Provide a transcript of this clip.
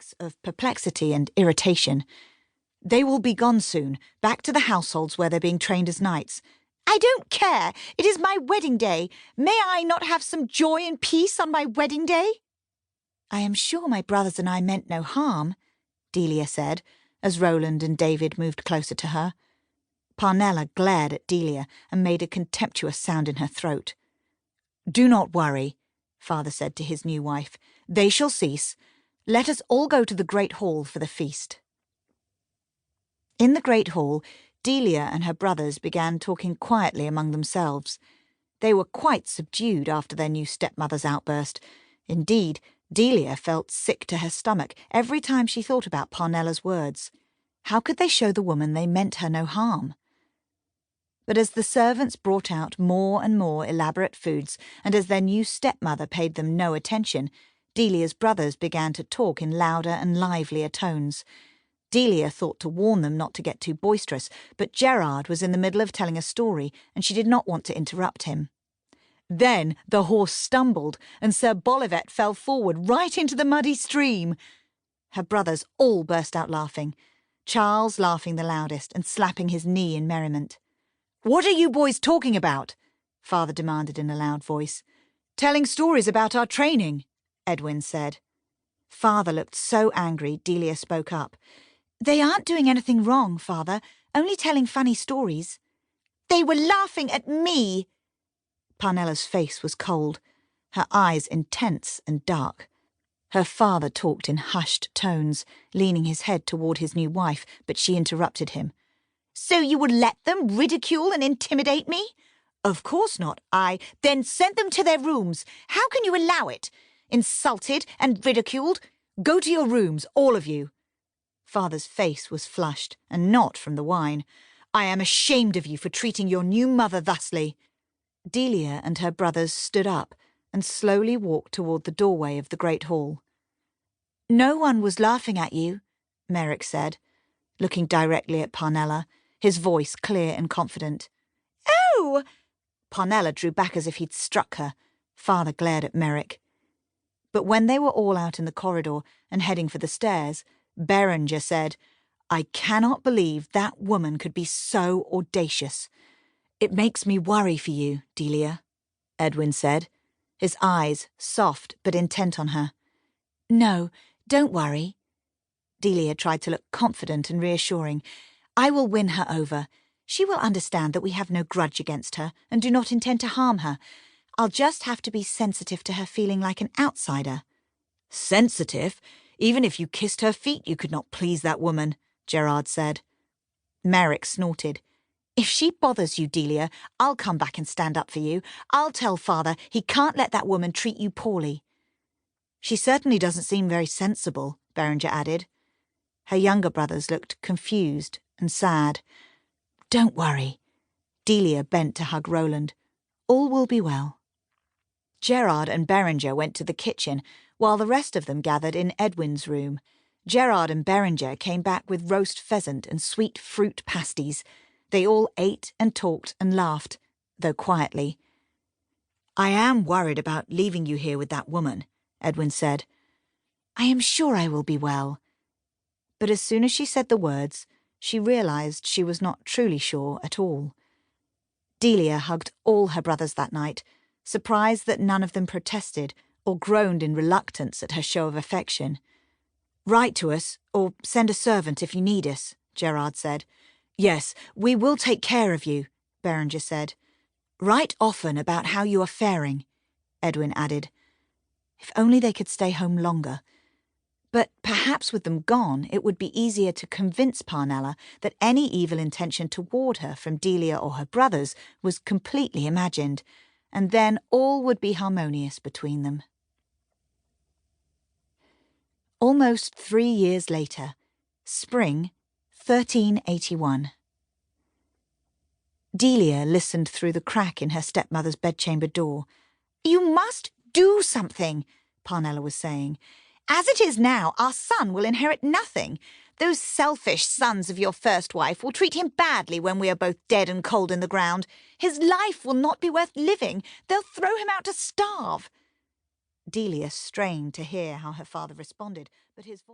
mix of perplexity and irritation. They will be gone soon, back to the households where they're being trained as knights. I don't care. It is my wedding day. May I not have some joy and peace on my wedding day? I am sure my brothers and I meant no harm, Delia said, as Roland and David moved closer to her. Parnella glared at Delia and made a contemptuous sound in her throat. Do not worry, Father said to his new wife. They shall cease. Let us all go to the great hall for the feast. In the great hall, Delia and her brothers began talking quietly among themselves. They were quite subdued after their new stepmother's outburst. Indeed, Delia felt sick to her stomach every time she thought about Parnella's words. How could they show the woman they meant her no harm? But as the servants brought out more and more elaborate foods, and as their new stepmother paid them no attention, Delia's brothers began to talk in louder and livelier tones. Delia thought to warn them not to get too boisterous, but Gerard was in the middle of telling a story, and she did not want to interrupt him. Then the horse stumbled, and Sir Bolivet fell forward right into the muddy stream. Her brothers all burst out laughing, Charles laughing the loudest and slapping his knee in merriment. "What are you boys talking about?" Father demanded in a loud voice. "Telling stories about our training," Edwin said. Father looked so angry, Delia spoke up. "They aren't doing anything wrong, Father, only telling funny stories." "They were laughing at me!" Parnella's face was cold, her eyes intense and dark. Her father talked in hushed tones, leaning his head toward his new wife, but she interrupted him. "So you would let them ridicule and intimidate me?" "Of course not. Then send them to their rooms. How can you allow it? Insulted and ridiculed? Go to your rooms, all of you." Father's face was flushed, and not from the wine. "I am ashamed of you for treating your new mother thusly." Delia and her brothers stood up and slowly walked toward the doorway of the great hall. "No one was laughing at you," Merrick said, looking directly at Parnella, his voice clear and confident. "Oh!" Parnella drew back as if he'd struck her. Father glared at Merrick. But when they were all out in the corridor and heading for the stairs, Berenger said, "I cannot believe that woman could be so audacious." "It makes me worry for you, Delia," Edwin said, his eyes soft but intent on her. "No, don't worry." Delia tried to look confident and reassuring. "I will win her over. She will understand that we have no grudge against her and do not intend to harm her. I'll just have to be sensitive to her feeling like an outsider." "Sensitive? Even if you kissed her feet, you could not please that woman," Gerard said. Merrick snorted. "If she bothers you, Delia, I'll come back and stand up for you. I'll tell Father he can't let that woman treat you poorly." "She certainly doesn't seem very sensible," Berenger added. Her younger brothers looked confused and sad. "Don't worry." Delia bent to hug Roland. "All will be well." Gerard and Berenger went to the kitchen, while the rest of them gathered in Edwin's room. Gerard and Berenger came back with roast pheasant and sweet fruit pasties. They all ate and talked and laughed, though quietly. "I am worried about leaving you here with that woman," Edwin said. "I am sure I will be well." But as soon as she said the words, she realized she was not truly sure at all. Delia hugged all her brothers that night, surprised that none of them protested or groaned in reluctance at her show of affection. "Write to us, or send a servant if you need us," Gerard said. "Yes, we will take care of you," Berenger said. "Write often about how you are faring," Edwin added. If only they could stay home longer. But perhaps with them gone, it would be easier to convince Parnella that any evil intention toward her from Delia or her brothers was completely imagined, and then all would be harmonious between them. Almost 3 years later, spring, 1381. Delia listened through the crack in her stepmother's bedchamber door. "You must do something," Parnella was saying. "As it is now, our son will inherit nothing. Those selfish sons of your first wife will treat him badly when we are both dead and cold in the ground. His life will not be worth living. They'll throw him out to starve." Delia strained to hear how her father responded, but his voice...